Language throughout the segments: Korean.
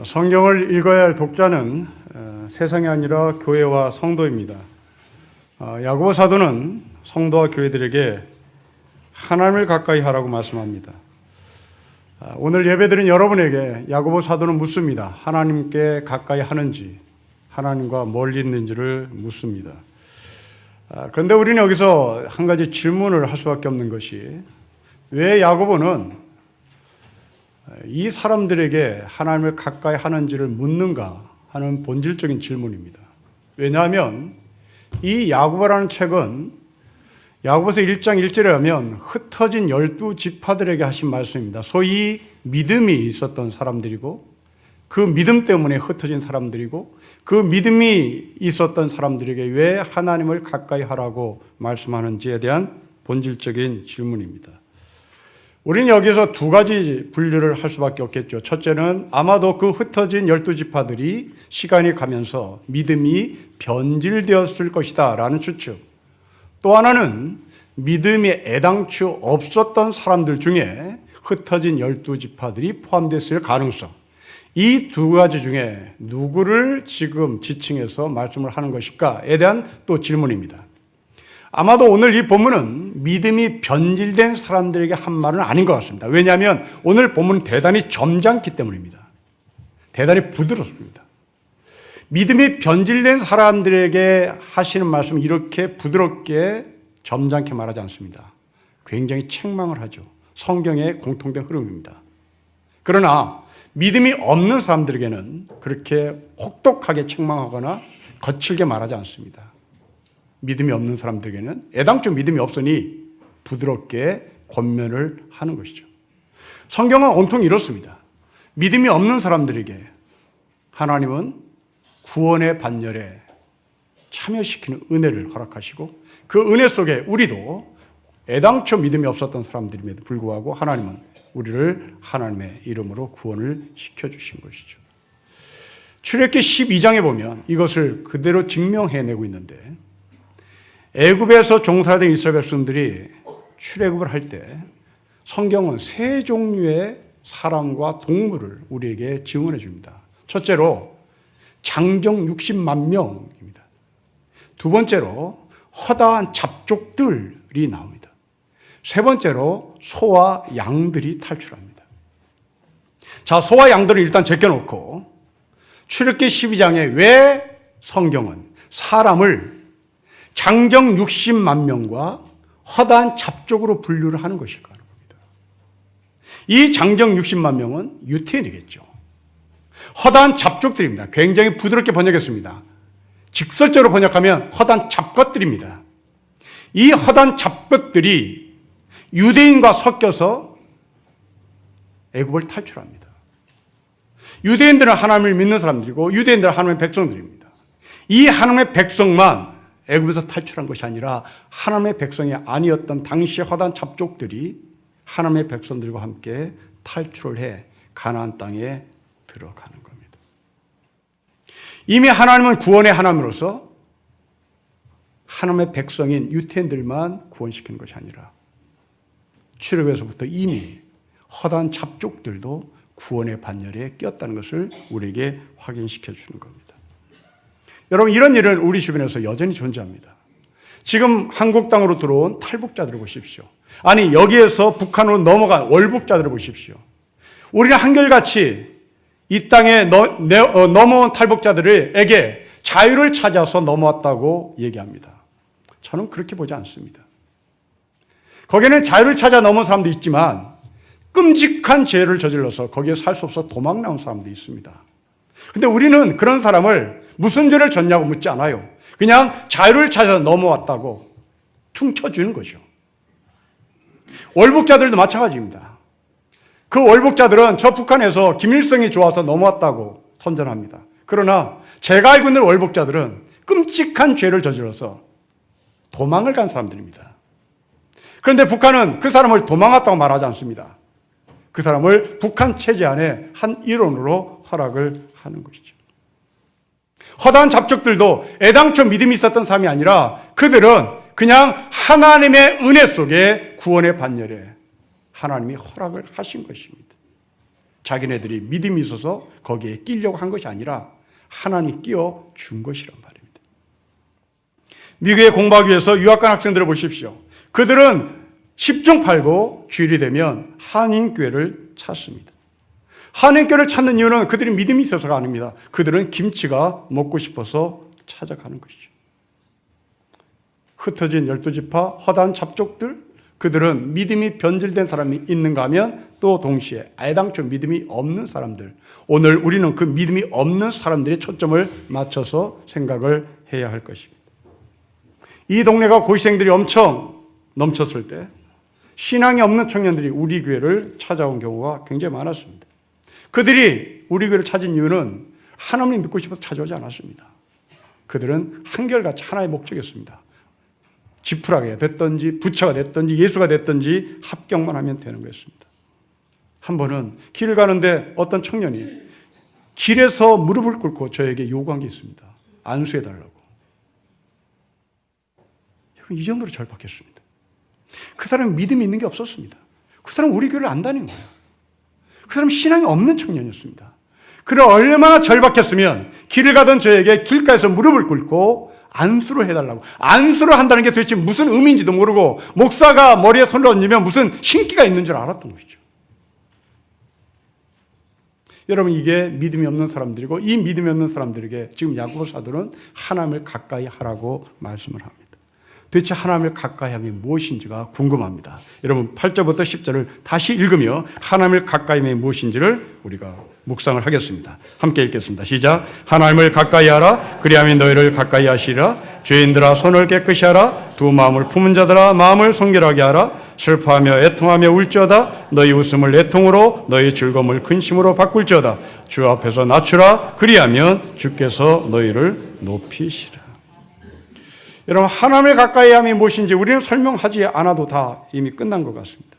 성경을 읽어야 할 독자는 세상이 아니라 교회와 성도입니다. 야고보 사도는 성도와 교회들에게 하나님을 가까이 하라고 말씀합니다. 오늘 예배드린 여러분에게 야고보 사도는 묻습니다. 하나님께 가까이 하는지, 하나님과 멀리 있는지를 묻습니다. 그런데 우리는 여기서 한 가지 질문을 할 수밖에 없는 것이, 왜 야고보는 이 사람들에게 하나님을 가까이 하는지를 묻는가 하는 본질적인 질문입니다. 왜냐하면 이 야고보라는 책은 야고보서 1장 1절에 하면 흩어진 12지파들에게 하신 말씀입니다. 소위 믿음이 있었던 사람들이고, 그 믿음 때문에 흩어진 사람들이고, 그 믿음이 있었던 사람들에게 왜 하나님을 가까이 하라고 말씀하는지에 대한 본질적인 질문입니다. 우리는 여기서 두 가지 분류를 할 수밖에 없겠죠. 첫째는 아마도 그 흩어진 12지파들이 시간이 가면서 믿음이 변질되었을 것이다 라는 추측. 또 하나는 믿음이 애당초 없었던 사람들 중에 흩어진 12지파들이 포함됐을 가능성. 이 두 가지 중에 누구를 지금 지칭해서 말씀을 하는 것일까에 대한 또 질문입니다. 아마도 오늘 이 본문은 믿음이 변질된 사람들에게 한 말은 아닌 것 같습니다. 왜냐하면 오늘 본문은 대단히 점잖기 때문입니다. 대단히 부드럽습니다. 믿음이 변질된 사람들에게 하시는 말씀은 이렇게 부드럽게 점잖게 말하지 않습니다. 굉장히 책망을 하죠. 성경의 공통된 흐름입니다. 그러나 믿음이 없는 사람들에게는 그렇게 혹독하게 책망하거나 거칠게 말하지 않습니다. 믿음이 없는 사람들에게는 애당초 믿음이 없으니 부드럽게 권면을 하는 것이죠. 성경은 온통 이렇습니다. 믿음이 없는 사람들에게 하나님은 구원의 반열에 참여시키는 은혜를 허락하시고, 그 은혜 속에 우리도 애당초 믿음이 없었던 사람들임에도 불구하고 하나님은 우리를 하나님의 이름으로 구원을 시켜주신 것이죠. 출애굽기 12장에 보면 이것을 그대로 증명해내고 있는데, 애굽에서 종살이된 이스라엘 백성들이 출애굽을 할 때 성경은 세 종류의 사람과 동물을 우리에게 증언해 줍니다. 첫째로 장정 60만 명입니다. 두 번째로 허다한 잡족들이 나옵니다. 세 번째로 소와 양들이 탈출합니다. 자, 소와 양들을 일단 제껴놓고 출애굽기 12장에 왜 성경은 사람을 장정 60만 명과 허다한 잡족으로 분류를 하는 것일까 하는 겁니다. 이 장정 60만 명은 유태인이겠죠. 허다한 잡족들입니다. 굉장히 부드럽게 번역했습니다. 직설적으로 번역하면 허다한 잡것들입니다. 이 허다한 잡것들이 유대인과 섞여서 애굽을 탈출합니다. 유대인들은 하나님을 믿는 사람들이고 유대인들은 하나님의 백성들입니다. 이 하나님의 백성만 애굽에서 탈출한 것이 아니라 하나님의 백성이 아니었던 당시의 허다한 잡족들이 하나님의 백성들과 함께 탈출을 해 가나안 땅에 들어가는 겁니다. 이미 하나님은 구원의 하나님으로서 하나님의 백성인 유태인들만 구원시키는 것이 아니라 출애굽에서부터 이미 허다한 잡족들도 구원의 반열에 끼었다는 것을 우리에게 확인시켜 주는 겁니다. 여러분, 이런 일은 우리 주변에서 여전히 존재합니다. 지금 한국 땅으로 들어온 탈북자들을 보십시오. 아니, 여기에서 북한으로 넘어간 월북자들을 보십시오. 우리는 한결같이 이 땅에 넘어온 탈북자들에게 자유를 찾아서 넘어왔다고 얘기합니다. 저는 그렇게 보지 않습니다. 거기에는 자유를 찾아 넘어온 사람도 있지만 끔찍한 죄를 저질러서 거기에 살 수 없어 도망 나온 사람도 있습니다. 그런데 우리는 그런 사람을 무슨 죄를 졌냐고 묻지 않아요. 그냥 자유를 찾아서 넘어왔다고 퉁쳐주는 거죠. 월북자들도 마찬가지입니다. 그 월북자들은 저 북한에서 김일성이 좋아서 넘어왔다고 선전합니다. 그러나 제가 알고 있는 월북자들은 끔찍한 죄를 저질러서 도망을 간 사람들입니다. 그런데 북한은 그 사람을 도망갔다고 말하지 않습니다. 그 사람을 북한 체제 안에 한 일원으로 허락을 하는 것이죠. 허다한 잡족들도 애당초 믿음이 있었던 사람이 아니라 그들은 그냥 하나님의 은혜 속에 구원의 반열에 하나님이 허락을 하신 것입니다. 자기네들이 믿음이 있어서 거기에 끼려고 한 것이 아니라 하나님이 끼워 준 것이란 말입니다. 미국에 공부하기 위해서 유학 간 학생들을 보십시오. 그들은 10중 8구 주일이 되면 한인교회를 찾습니다. 한인교회를 찾는 이유는 그들이 믿음이 있어서가 아닙니다. 그들은 김치가 먹고 싶어서 찾아가는 것이죠. 흩어진 12지파, 허다한 잡족들, 그들은 믿음이 변질된 사람이 있는가 하면 또 동시에 애당초 믿음이 없는 사람들, 오늘 우리는 그 믿음이 없는 사람들의 초점을 맞춰서 생각을 해야 할 것입니다. 이 동네가 고시생들이 엄청 넘쳤을 때 신앙이 없는 청년들이 우리 교회를 찾아온 경우가 굉장히 많았습니다. 그들이 우리 교회를 찾은 이유는 하나님을 믿고 싶어서 찾아오지 않았습니다. 그들은 한결같이 하나의 목적이었습니다. 지푸라기가 됐든지 부처가 됐든지 예수가 됐든지 합격만 하면 되는 거였습니다. 한 번은 길을 가는데 어떤 청년이 길에서 무릎을 꿇고 저에게 요구한 게 있습니다. 안수해달라고. 여러분, 이 정도로 절박했습니다. 그 사람은 믿음이 있는 게 없었습니다. 그 사람은 우리 교회를 안 다닌 거예요. 그 사람은 신앙이 없는 청년이었습니다. 그를 얼마나 절박했으면 길을 가던 저에게 길가에서 무릎을 꿇고 안수를 해달라고. 안수를 한다는 게 도대체 무슨 의미인지도 모르고 목사가 머리에 손을 얹으면 무슨 신기가 있는 줄 알았던 것이죠. 여러분, 이게 믿음이 없는 사람들이고 이 믿음이 없는 사람들에게 지금 야고보 사도는 하나님을 가까이 하라고 말씀을 합니다. 도대체 하나님을 가까이 함이 무엇인지가 궁금합니다. 여러분 8절부터 10절을 다시 읽으며 하나님을 가까이 함이 무엇인지를 우리가 묵상을 하겠습니다. 함께 읽겠습니다. 시작. 하나님을 가까이 하라. 그리하면 너희를 가까이 하시리라. 죄인들아 손을 깨끗이 하라. 두 마음을 품은 자들아 마음을 성결하게 하라. 슬퍼하며 애통하며 울지어다. 너희 웃음을 애통으로 너희 즐거움을 근심으로 바꿀지어다. 주 앞에서 낮추라. 그리하면 주께서 너희를 높이시라. 여러분, 하나님을 가까이 함이 무엇인지 우리는 설명하지 않아도 다 이미 끝난 것 같습니다.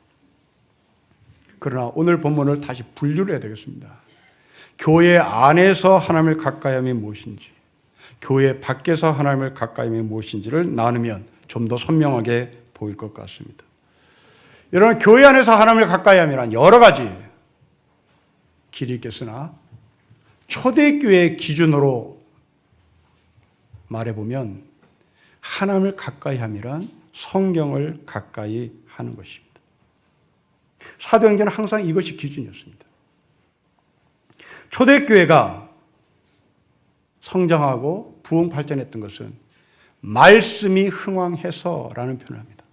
그러나 오늘 본문을 다시 분류를 해야 되겠습니다. 교회 안에서 하나님을 가까이 함이 무엇인지, 교회 밖에서 하나님을 가까이 함이 무엇인지를 나누면 좀 더 선명하게 보일 것 같습니다. 여러분, 교회 안에서 하나님을 가까이 함이란 여러 가지 길이 있겠으나 초대교회 기준으로 말해보면 하나님을 가까이 함이란 성경을 가까이 하는 것입니다. 사도행전은 항상 이것이 기준이었습니다. 초대교회가 성장하고 부흥 발전했던 것은 말씀이 흥왕해서라는 표현을 합니다.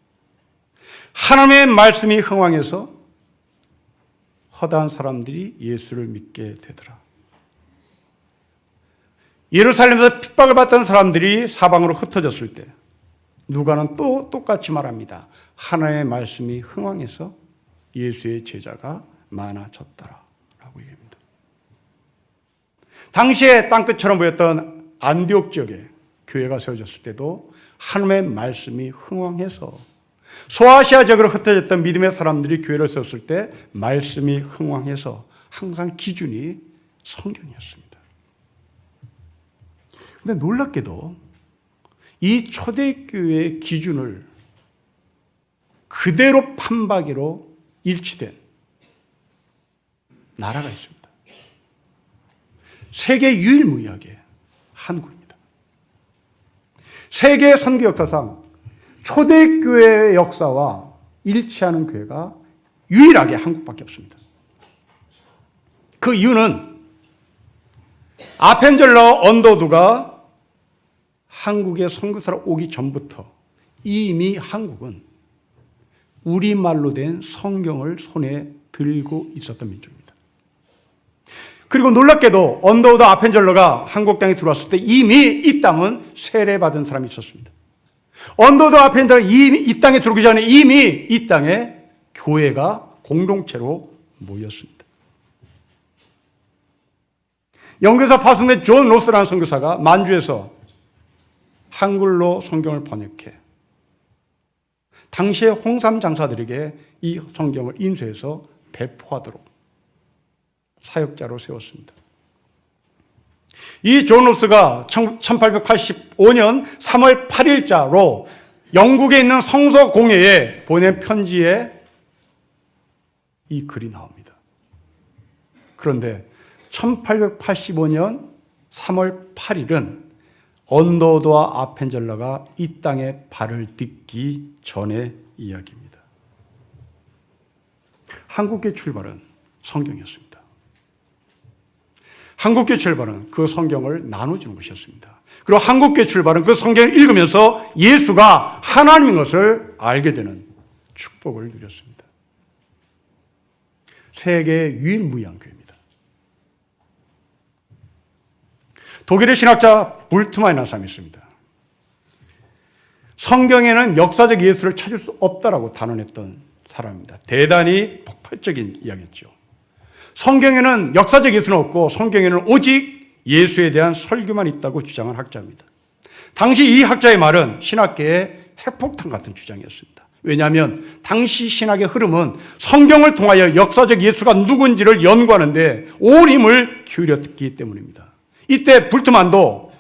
하나님의 말씀이 흥왕해서 허다한 사람들이 예수를 믿게 되더라. 예루살렘에서 핍박을 받던 사람들이 사방으로 흩어졌을 때 누가는 또 똑같이 말합니다. 하나님의 말씀이 흥왕해서 예수의 제자가 많아졌다라고 얘기합니다. 당시에 땅끝처럼 보였던 안디옥 지역에 교회가 세워졌을 때도 하나님의 말씀이 흥왕해서 소아시아 지역으로 흩어졌던 믿음의 사람들이 교회를 세웠을 때 말씀이 흥왕해서 항상 기준이 성경이었습니다. 그런데 놀랍게도 이 초대교회의 기준을 그대로 판박이로 일치된 나라가 있습니다. 세계 유일무이하게 한국입니다. 세계 선교 역사상 초대교회의 역사와 일치하는 교회가 유일하게 한국밖에 없습니다. 그 이유는 아펜젤러 언더두가 한국에 선교사로 오기 전부터 이미 한국은 우리말로 된 성경을 손에 들고 있었던 민족입니다. 그리고 놀랍게도 언더우드 아펜젤러가 한국 땅에 들어왔을 때 이미 이 땅은 세례받은 사람이 있었습니다. 언더우드 아펜젤러가 이미 이 땅에 들어오기 전에 이미 이 땅에 교회가 공동체로 모였습니다. 영국에서 파송된 존 로스라는 선교사가 만주에서 한글로 성경을 번역해 당시의 홍삼 장사들에게 이 성경을 인쇄해서 배포하도록 사역자로 세웠습니다. 이 존 로스가 1885년 3월 8일자로 영국에 있는 성서 공회에 보낸 편지에 이 글이 나옵니다. 그런데 1885년 3월 8일은 언더우드와 아펜젤러가 이 땅에 발을 딛기 전의 이야기입니다. 한국의 출발은 성경이었습니다. 한국교회 출발은 그 성경을 나눠주는 것이었습니다. 그리고 한국교회 출발은 그 성경을 읽으면서 예수가 하나님인 것을 알게 되는 축복을 누렸습니다. 세계 유일무이한 교회입니다. 독일의 신학자 불트만이라는 사람이 있습니다. 성경에는 역사적 예수를 찾을 수 없다라고 단언했던 사람입니다. 대단히 폭발적인 이야기였죠. 성경에는 역사적 예수는 없고 성경에는 오직 예수에 대한 설교만 있다고 주장한 학자입니다. 당시 이 학자의 말은 신학계의 핵폭탄 같은 주장이었습니다. 왜냐하면 당시 신학의 흐름은 성경을 통하여 역사적 예수가 누군지를 연구하는데 온 힘을 기울였기 때문입니다. 이때 불트만도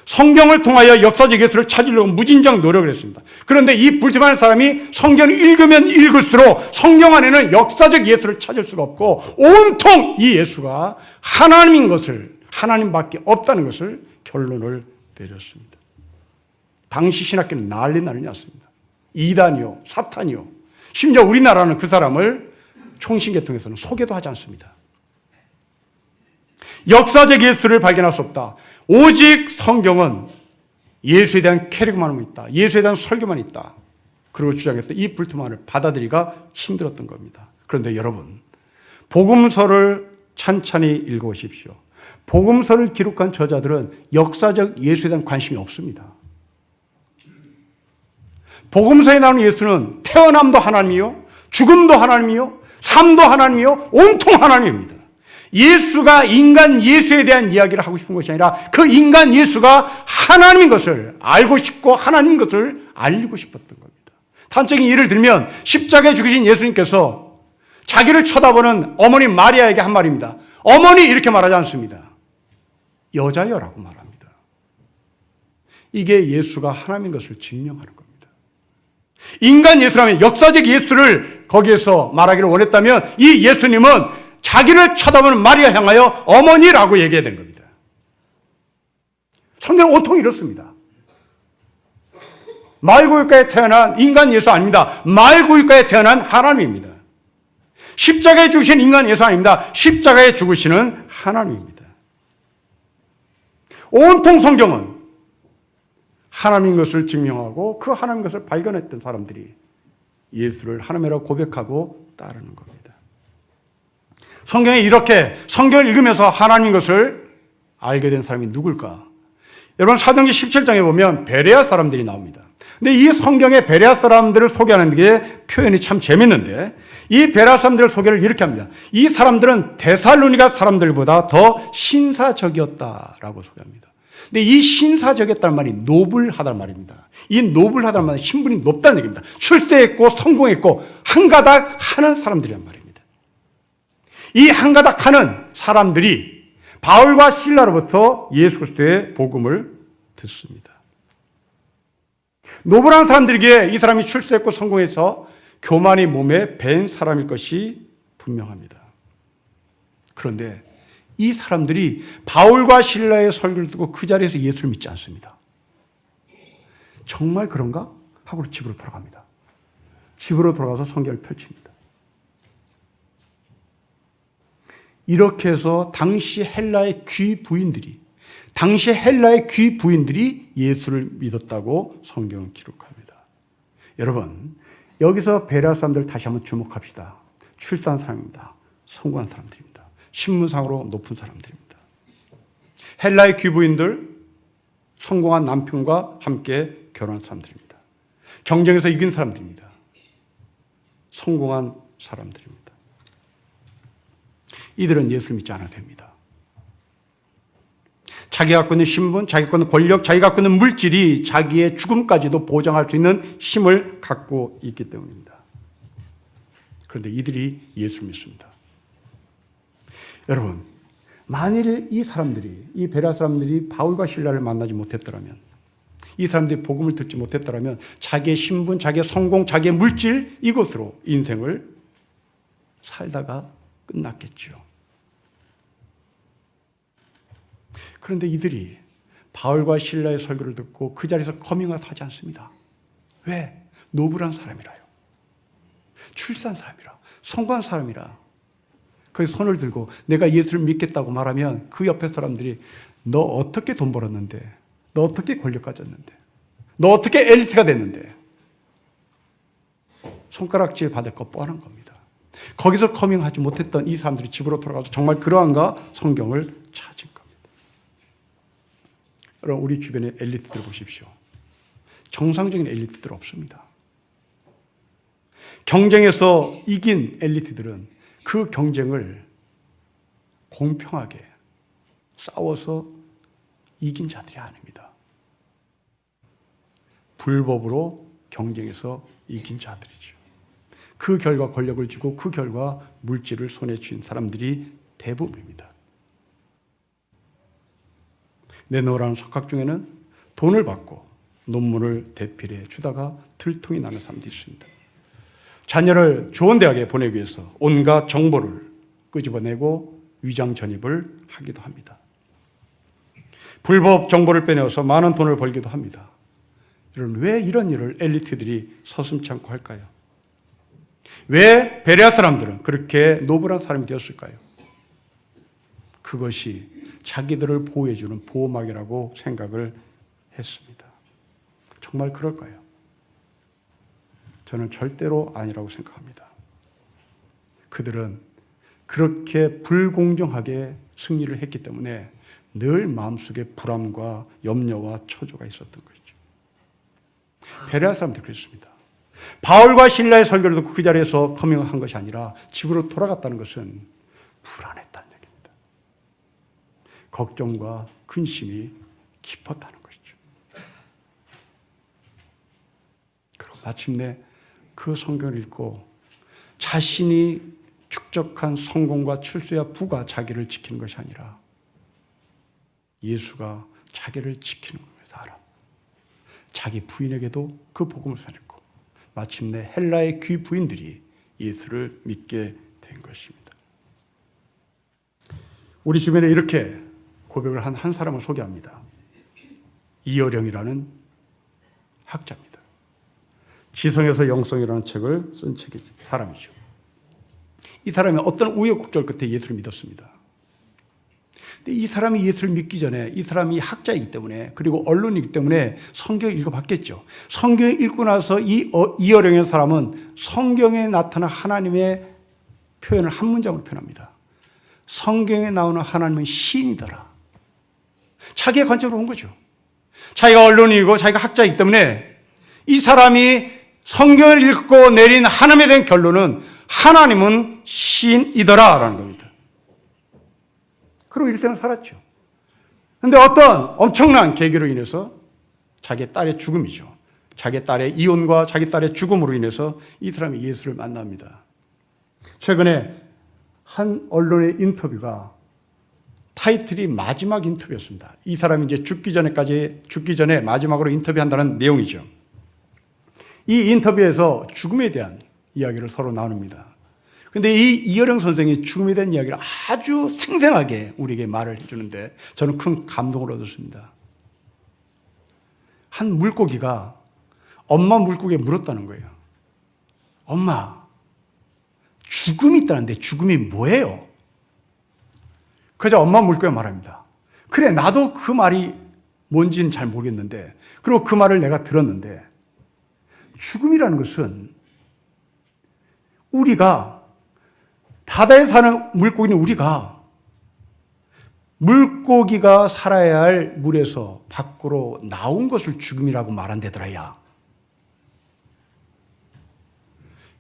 성경을 통하여 역사적 예수를 찾으려고 무진장 노력을 했습니다. 그런데 이 불트만 사람이 성경을 읽으면 읽을수록 성경 안에는 역사적 예수를 찾을 수가 없고 온통 이 예수가 하나님인 것을, 하나님밖에 없다는 것을 결론을 내렸습니다. 당시 신학계는 난리 났습니다. 이단이요, 사탄이요. 심지어 우리나라는 그 사람을 총신계통에서는 소개도 하지 않습니다. 역사적 예수를 발견할 수 없다. 오직 성경은 예수에 대한 캐릭터만 있다. 예수에 대한 설교만 있다. 그리고 주장해서 이 불트만을 받아들이기가 힘들었던 겁니다. 그런데 여러분, 복음서를 찬찬히 읽어보십시오. 복음서를 기록한 저자들은 역사적 예수에 대한 관심이 없습니다. 복음서에 나오는 예수는 태어남도 하나님이요, 죽음도 하나님이요, 삶도 하나님이요, 온통 하나님입니다. 예수가 인간 예수에 대한 이야기를 하고 싶은 것이 아니라 그 인간 예수가 하나님인 것을 알고 싶고 하나님인 것을 알리고 싶었던 겁니다. 단적인 예를 들면 십자가에 죽으신 예수님께서 자기를 쳐다보는 어머니 마리아에게 한 말입니다. 어머니 이렇게 말하지 않습니다. 여자여라고 말합니다. 이게 예수가 하나님인 것을 증명하는 겁니다. 인간 예수라면 역사적 예수를 거기에서 말하기를 원했다면 이 예수님은 자기를 쳐다보는 마리아 향하여 어머니라고 얘기해야 되는 겁니다. 성경은 온통 이렇습니다. 말구유가에 태어난 인간 예수 아닙니다. 말구유가에 태어난 하나님입니다. 십자가에 죽으신 인간 예수 아닙니다. 십자가에 죽으시는 하나님입니다. 온통 성경은 하나님인 것을 증명하고 그 하나님인 것을 발견했던 사람들이 예수를 하나님이라고 고백하고 따르는 겁니다. 성경에 이렇게 성경을 읽으면서 하나님인 것을 알게 된 사람이 누굴까? 여러분 사도행전 17장에 보면 베레아 사람들이 나옵니다. 근데 이 성경에 베레아 사람들을 소개하는 게 표현이 참 재밌는데 이 베레아 사람들의 소개를 이렇게 합니다. 이 사람들은 데살로니가 사람들보다 더 신사적이었다라고 소개합니다. 근데 이 신사적이었다는 말이 노블하다는 말입니다. 이 노블하다는 말은 신분이 높다는 얘기입니다. 출세했고 성공했고 한가닥 하는 사람들이란 말입니다. 이 한가닥 하는 사람들이 바울과 실라로부터 예수 그리스도의 복음을 듣습니다. 노블한 사람들에게 이 사람이 출세했고 성공해서 교만이 몸에 밴 사람일 것이 분명합니다. 그런데 이 사람들이 바울과 실라의 설교를 듣고 그 자리에서 예수를 믿지 않습니다. 정말 그런가? 하고 집으로 돌아갑니다. 집으로 돌아가서 성경을 펼칩니다. 이렇게 해서 당시 헬라의 귀부인들이 예수를 믿었다고 성경은 기록합니다. 여러분, 여기서 베레아 사람들 다시 한번 주목합시다. 출세한 사람입니다. 성공한 사람들입니다. 신분상으로 높은 사람들입니다. 헬라의 귀부인들, 성공한 남편과 함께 결혼한 사람들입니다. 경쟁에서 이긴 사람들입니다. 성공한 사람들입니다. 이들은 예수를 믿지 않아도 됩니다. 자기가 갖고 있는 신분, 자기가 갖고 있는 권력, 자기가 갖고 있는 물질이 자기의 죽음까지도 보장할 수 있는 힘을 갖고 있기 때문입니다. 그런데 이들이 예수를 믿습니다. 여러분, 만일 이 사람들이, 이 베레아 사람들이 바울과 실라를 만나지 못했더라면, 이 사람들이 복음을 듣지 못했더라면 자기의 신분, 자기의 성공, 자기의 물질 이것으로 인생을 살다가 끝났겠죠. 그런데 이들이 바울과 실라의 설교를 듣고 그 자리에서 커밍아웃 하지 않습니다. 왜? 노블한 사람이라요. 출세한 사람이라. 성공한 사람이라. 거기 손을 들고 내가 예수를 믿겠다고 말하면 그 옆에 사람들이 너 어떻게 돈 벌었는데? 너 어떻게 권력 가졌는데? 너 어떻게 엘리트가 됐는데? 손가락질 받을 거 뻔한 겁니다. 거기서 커밍하지 못했던 이 사람들이 집으로 돌아가서 정말 그러한가 성경을 찾은 겁니다. 여러분, 우리 주변의 엘리트들 보십시오. 정상적인 엘리트들 없습니다. 경쟁에서 이긴 엘리트들은 그 경쟁을 공평하게 싸워서 이긴 자들이 아닙니다. 불법으로 경쟁에서 이긴 자들이죠. 그 결과 권력을 주고 그 결과 물질을 손에 쥔 사람들이 대부분입니다. 내놓으라는 석학 중에는 돈을 받고 논문을 대필해 주다가 들통이 나는 사람도 있습니다. 자녀를 좋은 대학에 보내기 위해서 온갖 정보를 끄집어내고 위장 전입을 하기도 합니다. 불법 정보를 빼내어서 많은 돈을 벌기도 합니다. 여러분, 왜 이런 일을 엘리트들이 서슴지 않고 할까요? 왜 베레아 사람들은 그렇게 노블한 사람이 되었을까요? 그것이 자기들을 보호해주는 보호막이라고 생각을 했습니다. 정말 그럴까요? 저는 절대로 아니라고 생각합니다. 그들은 그렇게 불공정하게 승리를 했기 때문에 늘 마음속에 불안과 염려와 초조가 있었던 것이죠. 베레아 사람들이 그랬습니다. 바울과 실라의 설교를 듣고 그 자리에서 커밍한 것이 아니라 집으로 돌아갔다는 것은 불안했다는 얘기입니다. 걱정과 근심이 깊었다는 것이죠. 그리고 마침내 그 성경을 읽고 자신이 축적한 성공과 출세와 부가 자기를 지키는 것이 아니라 예수가 자기를 지키는 것을 알아. 자기 부인에게도 그 복음을 전했고 마침내 헬라의 귀 부인들이 예수를 믿게 된 것입니다. 우리 주변에 이렇게 고백을 한 사람을 소개합니다. 이어령이라는 학자입니다. 지성에서 영성이라는 책을 쓴 사람이죠. 이 사람이 어떤 우여곡절 끝에 예수를 믿었습니다. 근데 이 사람이 예수를 믿기 전에 이 사람이 학자이기 때문에 그리고 언론이기 때문에 성경을 읽어봤겠죠. 성경을 읽고 나서 이어령의 사람은 성경에 나타난 하나님의 표현을 한 문장으로 표현합니다. 성경에 나오는 하나님은 신이더라. 자기의 관점으로 온 거죠. 자기가 언론이고 자기가 학자이기 때문에 이 사람이 성경을 읽고 내린 하나님에 대한 결론은 하나님은 신이더라라는 겁니다. 그리고 일생을 살았죠. 그런데 어떤 엄청난 계기로 인해서 자기 딸의 죽음이죠. 자기 딸의 이혼과 자기 딸의 죽음으로 인해서 이 사람이 예수를 만납니다. 최근에 한 언론의 인터뷰가 타이틀이 마지막 인터뷰였습니다. 이 사람이 이제 죽기 전에 마지막으로 인터뷰한다는 내용이죠. 이 인터뷰에서 죽음에 대한 이야기를 서로 나눕니다. 그런데 이 이어령 선생이 죽음에 대한 이야기를 아주 생생하게 우리에게 말을 해주는데 저는 큰 감동을 얻었습니다. 한 물고기가 엄마 물고기에 물었다는 거예요. 엄마, 죽음이 있다는데 죽음이 뭐예요? 그래서 엄마 물고기가 말합니다. 그래, 나도 그 말이 뭔지는 잘 모르겠는데, 그리고 그 말을 내가 들었는데, 죽음이라는 것은 우리가 바다에 사는 물고기는 우리가 물고기가 살아야 할 물에서 밖으로 나온 것을 죽음이라고 말한대더라야.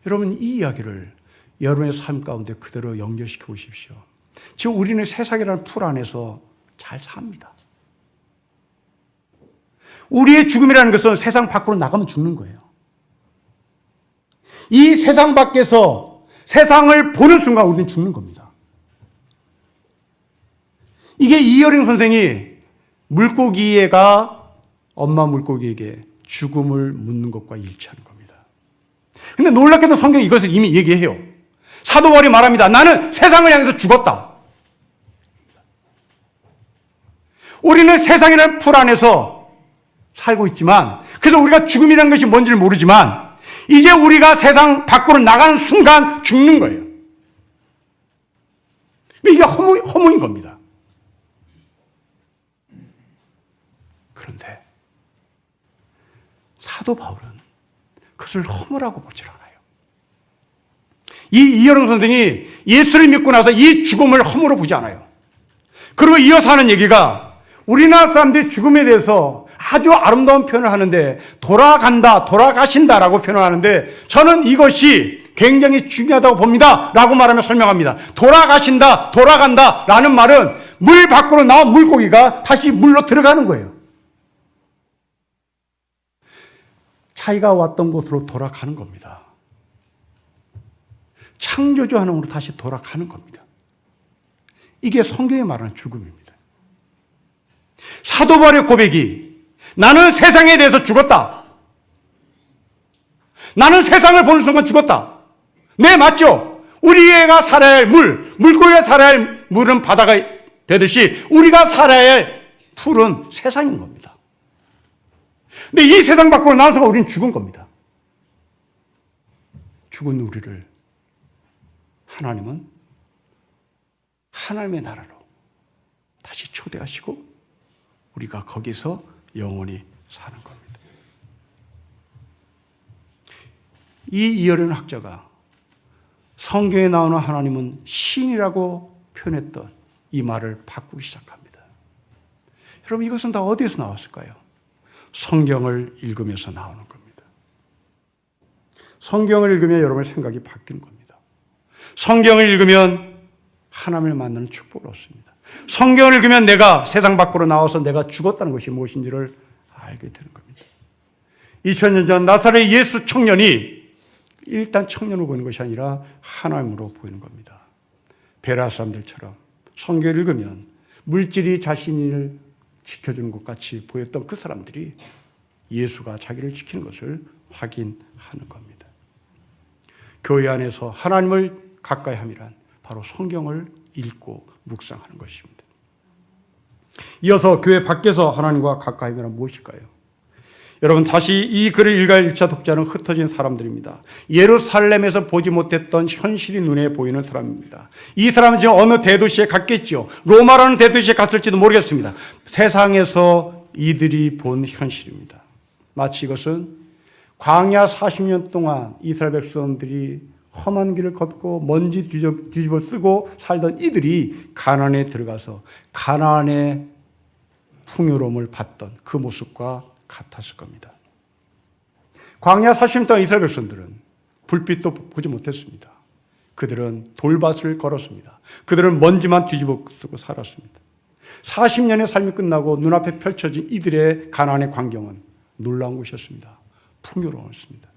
여러분, 이 이야기를 여러분의 삶 가운데 그대로 연결시켜 보십시오. 지금 우리는 세상이라는 풀 안에서 잘 삽니다. 우리의 죽음이라는 것은 세상 밖으로 나가면 죽는 거예요. 이 세상 밖에서 세상을 보는 순간 우리는 죽는 겁니다. 이게 이어령 선생이 물고기가 엄마 물고기에게 죽음을 묻는 것과 일치하는 겁니다. 근데 놀랍게도 성경이 이것을 이미 얘기해요. 사도 바울이 말합니다. 나는 세상을 향해서 죽었다. 우리는 세상이라는 풀 안에서 살고 있지만, 그래서 우리가 죽음이라는 것이 뭔지를 모르지만 이제 우리가 세상 밖으로 나가는 순간 죽는 거예요. 이게 허무인 겁니다. 그런데 사도 바울은 그것을 허무라고 보질 않아요. 이여름 선생이 예수를 믿고 나서 이 죽음을 허무로 보지 않아요. 그리고 이어서 하는 얘기가 우리나라 사람들이 죽음에 대해서 아주 아름다운 표현을 하는데 돌아간다, 돌아가신다라고 표현을 하는데 저는 이것이 굉장히 중요하다고 봅니다 라고 말하며 설명합니다. 돌아가신다, 돌아간다 라는 말은 물 밖으로 나온 물고기가 다시 물로 들어가는 거예요. 자기가 왔던 곳으로 돌아가는 겁니다. 창조주 하나님으로 다시 돌아가는 겁니다. 이게 성경이 말하는 죽음입니다. 사도 바울의 고백이 나는 세상에 대해서 죽었다. 나는 세상을 보는 순간 죽었다. 네, 맞죠? 우리가 살아야 할 물고기가 살아야 할 물은 바다가 되듯이 우리가 살아야 할 풀은 세상인 겁니다. 근데 이 세상 밖으로 나와서 우리는 죽은 겁니다. 죽은 우리를 하나님은 하나님의 나라로 다시 초대하시고 우리가 거기서 영원히 사는 겁니다. 이 이어른 학자가 성경에 나오는 하나님은 신이라고 표현했던 이 말을 바꾸기 시작합니다. 여러분, 이것은 다 어디에서 나왔을까요? 성경을 읽으면서 나오는 겁니다. 성경을 읽으면 여러분의 생각이 바뀌는 겁니다. 성경을 읽으면 하나님을 만나는 축복을 얻습니다. 성경을 읽으면 내가 세상 밖으로 나와서 내가 죽었다는 것이 무엇인지를 알게 되는 겁니다. 2000년 전 나사렛 예수 청년이 일단 청년으로 보이는 것이 아니라 하나님으로 보이는 겁니다. 베라 사람들처럼 성경을 읽으면 물질이 자신을 지켜주는 것 같이 보였던 그 사람들이 예수가 자기를 지키는 것을 확인하는 겁니다. 교회 안에서 하나님을 가까이 함이란 바로 성경을 읽고 묵상하는 것입니다. 이어서 교회 밖에서 하나님과 가까이 함이란 무엇일까요? 여러분, 다시 이 글을 읽을 1차 독자는 흩어진 사람들입니다. 예루살렘에서 보지 못했던 현실이 눈에 보이는 사람입니다. 이 사람은 지금 어느 대도시에 갔겠죠. 로마라는 대도시에 갔을지도 모르겠습니다. 세상에서 이들이 본 현실입니다. 마치 이것은 광야 40년 동안 이스라엘 백성들이 험한 길을 걷고 먼지 뒤집어 쓰고 살던 이들이 가나안에 들어가서 가나안의 풍요로움을 받던 그 모습과 같았을 겁니다. 광야 40년 동안 이스라엘 백성들은 불빛도 보지 못했습니다. 그들은 돌밭을 걸었습니다. 그들은 먼지만 뒤집어 쓰고 살았습니다. 40년의 삶이 끝나고 눈앞에 펼쳐진 이들의 가나안의 광경은 놀라운 것이었습니다. 풍요로웠습니다.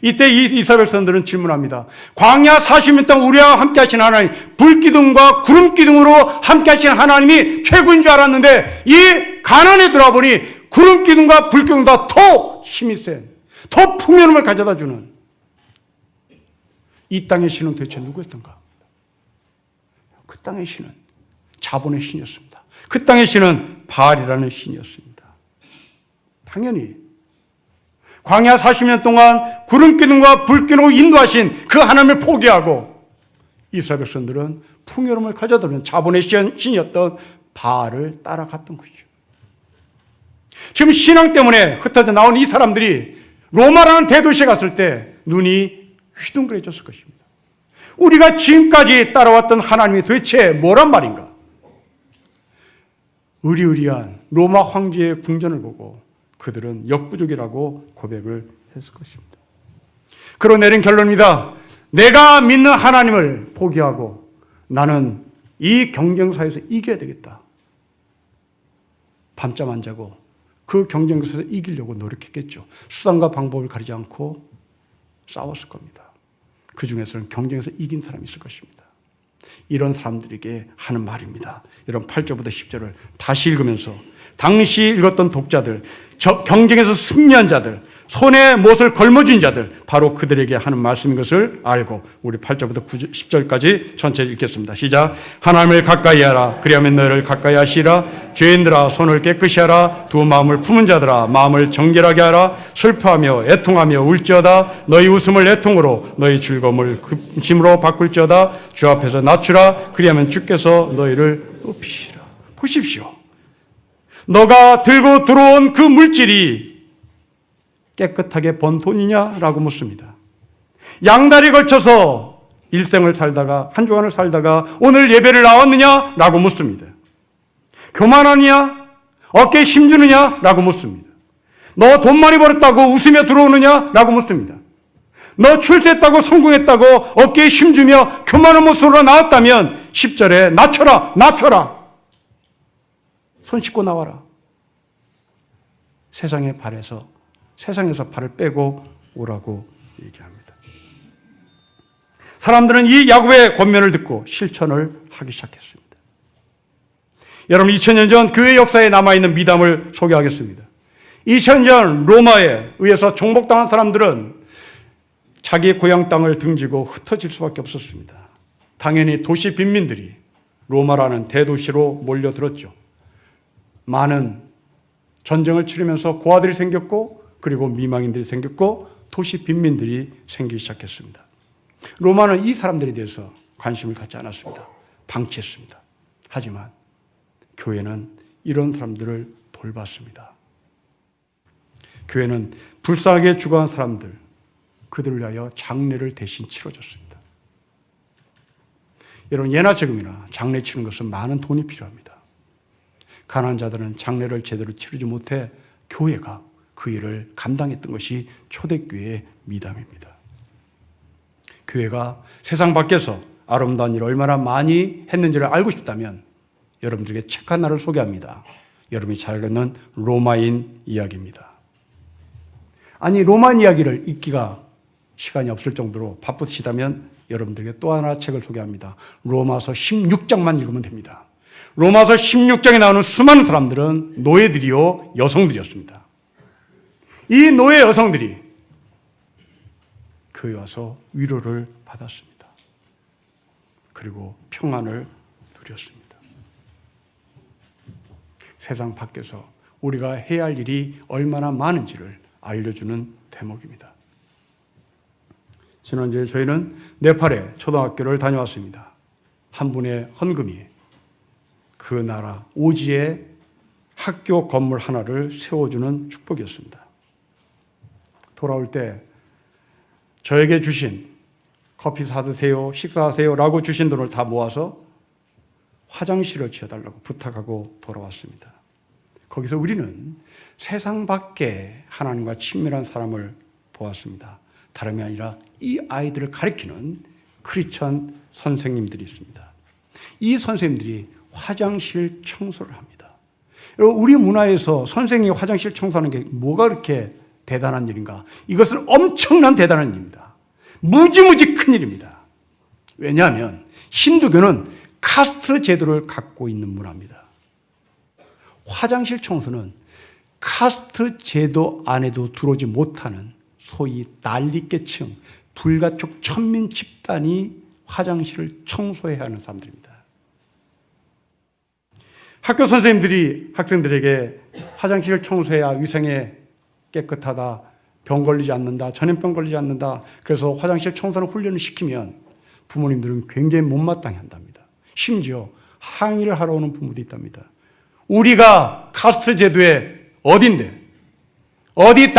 이때 이스라엘 백성들은 질문합니다. 광야 40년 동안 우리와 함께 하신 하나님, 불기둥과 구름기둥으로 함께 하신 하나님이 최고인 줄 알았는데 이 가나안에 들어와 보니 구름기둥과 불기둥보다 더 힘이 센, 더 풍요로움을 가져다 주는 이 땅의 신은 도대체 누구였던가? 그 땅의 신은 자본의 신이었습니다. 그 땅의 신은 바알이라는 신이었습니다. 당연히 광야 40년 동안 구름기둥과 불기둥으로 인도하신 그 하나님을 포기하고 이스라엘 백성들은 풍요로움을 가져다 주는 자본의 신이었던 바알을 따라갔던 것이죠. 지금 신앙 때문에 흩어져 나온 이 사람들이 로마라는 대도시에 갔을 때 눈이 휘둥그레졌을 것입니다. 우리가 지금까지 따라왔던 하나님이 도대체 뭐란 말인가? 의리의리한 로마 황제의 궁전을 보고 그들은 역부족이라고 고백을 했을 것입니다. 그로 내린 결론입니다. 내가 믿는 하나님을 포기하고 나는 이 경쟁사에서 이겨야 되겠다. 밤잠 안 자고 그 경쟁에서 이기려고 노력했겠죠. 수단과 방법을 가리지 않고 싸웠을 겁니다. 그 중에서는 경쟁에서 이긴 사람이 있을 것입니다. 이런 사람들에게 하는 말입니다. 이런 8절부터 10절을 다시 읽으면서 당시 읽었던 독자들, 경쟁에서 승리한 자들, 손에 못을 걸머쥔 자들, 바로 그들에게 하는 말씀인 것을 알고, 우리 8절부터 10절까지 전체 읽겠습니다. 시작. 하나님을 가까이 하라. 그리하면 너희를 가까이 하시라. 죄인들아, 손을 깨끗이 하라. 두 마음을 품은 자들아, 마음을 정결하게 하라. 슬퍼하며 애통하며 울지어다. 너희 웃음을 애통으로, 너희 즐거움을 근심으로 바꿀지어다. 주 앞에서 낮추라. 그리하면 주께서 너희를 높이시라. 보십시오. 너가 들고 들어온 그 물질이 깨끗하게 번 돈이냐라고 묻습니다. 양다리 걸쳐서 일생을 살다가, 한 주간을 살다가 오늘 예배를 나왔느냐라고 묻습니다. 교만하느냐? 어깨에 힘주느냐라고 묻습니다. 너 돈 많이 벌었다고 웃으며 들어오느냐라고 묻습니다. 너 출세했다고 성공했다고 어깨에 힘주며 교만한 모습으로 나왔다면 10절에 낮춰라, 낮춰라. 손 씻고 나와라. 세상에서 발을 빼고 오라고 얘기합니다. 사람들은 이 야곱의 권면을 듣고 실천을 하기 시작했습니다. 여러분, 2000년 전 교회 역사에 남아있는 미담을 소개하겠습니다. 2000년 전 로마에 의해서 정복당한 사람들은 자기 고향 땅을 등지고 흩어질 수밖에 없었습니다. 당연히 도시 빈민들이 로마라는 대도시로 몰려들었죠. 많은 전쟁을 치르면서 고아들이 생겼고, 그리고 미망인들이 생겼고, 도시 빈민들이 생기기 시작했습니다. 로마는 이 사람들에 대해서 관심을 갖지 않았습니다. 방치했습니다. 하지만 교회는 이런 사람들을 돌봤습니다. 교회는 불쌍하게 죽어간 사람들, 그들을 위하여 장례를 대신 치러줬습니다. 여러분, 예나 지금이나 장례 치는 것은 많은 돈이 필요합니다. 가난한 자들은 장례를 제대로 치르지 못해 교회가 그 일을 감당했던 것이 초대교회의 미담입니다. 교회가 세상 밖에서 아름다운 일을 얼마나 많이 했는지를 알고 싶다면 여러분들에게 책 하나를 소개합니다. 여러분이 잘 읽는 로마인 이야기입니다. 아니, 로마인 이야기를 읽기가 시간이 없을 정도로 바쁘시다면 여러분들에게 또 하나 책을 소개합니다. 로마서 16장만 읽으면 됩니다. 로마서 16장에 나오는 수많은 사람들은 노예들이요, 여성들이었습니다. 이 노예 여성들이 교회에 와서 위로를 받았습니다. 그리고 평안을 누렸습니다. 세상 밖에서 우리가 해야 할 일이 얼마나 많은지를 알려주는 대목입니다. 지난주에 저희는 네팔에 초등학교를 다녀왔습니다. 한 분의 헌금이 그 나라 오지에 학교 건물 하나를 세워주는 축복이었습니다. 돌아올 때 저에게 주신 커피 사드세요, 식사하세요 라고 주신 돈을 다 모아서 화장실을 지어달라고 부탁하고 돌아왔습니다. 거기서 우리는 세상 밖에 하나님과 친밀한 사람을 보았습니다. 다름이 아니라 이 아이들을 가르치는 크리스천 선생님들이 있습니다. 이 선생님들이 화장실 청소를 합니다. 여러분, 우리 문화에서 선생님이 화장실 청소하는 게 뭐가 그렇게 대단한 일인가? 이것은 엄청난 대단한 일입니다. 무지무지 큰 일입니다. 왜냐하면 힌두교는 카스트 제도를 갖고 있는 문화입니다. 화장실 청소는 카스트 제도 안에도 들어오지 못하는 소위 난리계층, 불가촉 천민 집단이 화장실을 청소해야 하는 사람들입니다. 학교 선생님들이 학생들에게 화장실을 청소해야 위생에 깨끗하다, 병 걸리지 않는다, 전염병 걸리지 않는다, 그래서 화장실 청소는 훈련을 시키면 부모님들은 굉장히 못마땅해 한답니다. 심지어 항의를 하러 오는 부모도 있답니다. 우리가 카스트 제도에 어딘데, 어디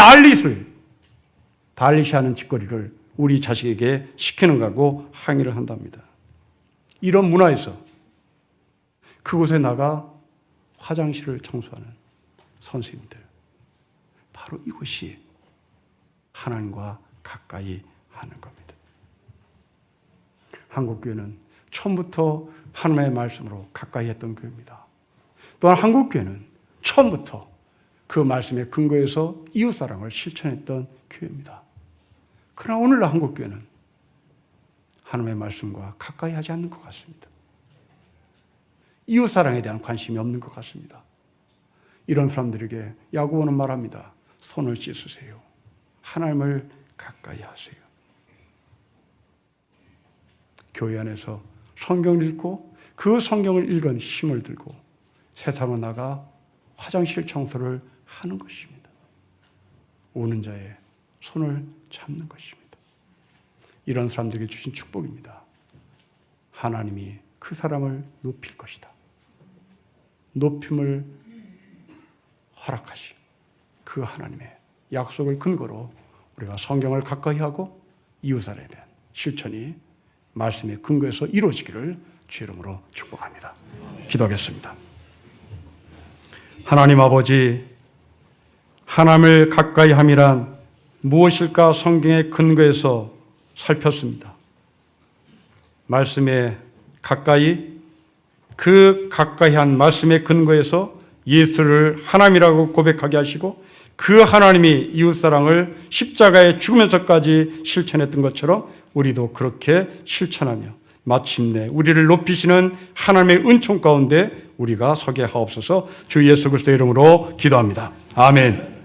달리시하는 짓거리를 우리 자식에게 시키는가고 항의를 한답니다. 이런 문화에서 그곳에 나가 화장실을 청소하는 선생님들, 바로 이것이 하나님과 가까이 하는 겁니다. 한국교회는 처음부터 하나님의 말씀으로 가까이 했던 교회입니다. 또한 한국교회는 처음부터 그 말씀에 근거해서 이웃사랑을 실천했던 교회입니다. 그러나 오늘날 한국교회는 하나님의 말씀과 가까이 하지 않는 것 같습니다. 이웃사랑에 대한 관심이 없는 것 같습니다. 이런 사람들에게 야고보는 말합니다. 손을 씻으세요. 하나님을 가까이 하세요. 교회 안에서 성경을 읽고 그 성경을 읽은 힘을 들고 세상으로 나가 화장실 청소를 하는 것입니다. 우는 자의 손을 잡는 것입니다. 이런 사람들에게 주신 축복입니다. 하나님이 그 사람을 높일 것이다. 높임을 허락하신 그 하나님의 약속을 근거로 우리가 성경을 가까이 하고 이웃사람에 대한 실천이 말씀의 근거에서 이루어지기를 주의 이름으로 축복합니다. 기도하겠습니다. 하나님 아버지, 하나님을 가까이 함이란 무엇일까 성경의 근거에서 살폈습니다. 말씀에 가까이, 그 가까이 한 말씀의 근거에서 예수를 하나님이라고 고백하게 하시고 그 하나님이 이웃사랑을 십자가에 죽으면서까지 실천했던 것처럼 우리도 그렇게 실천하며 마침내 우리를 높이시는 하나님의 은총 가운데 우리가 서게 하옵소서. 주 예수 그리스도의 이름으로 기도합니다. 아멘.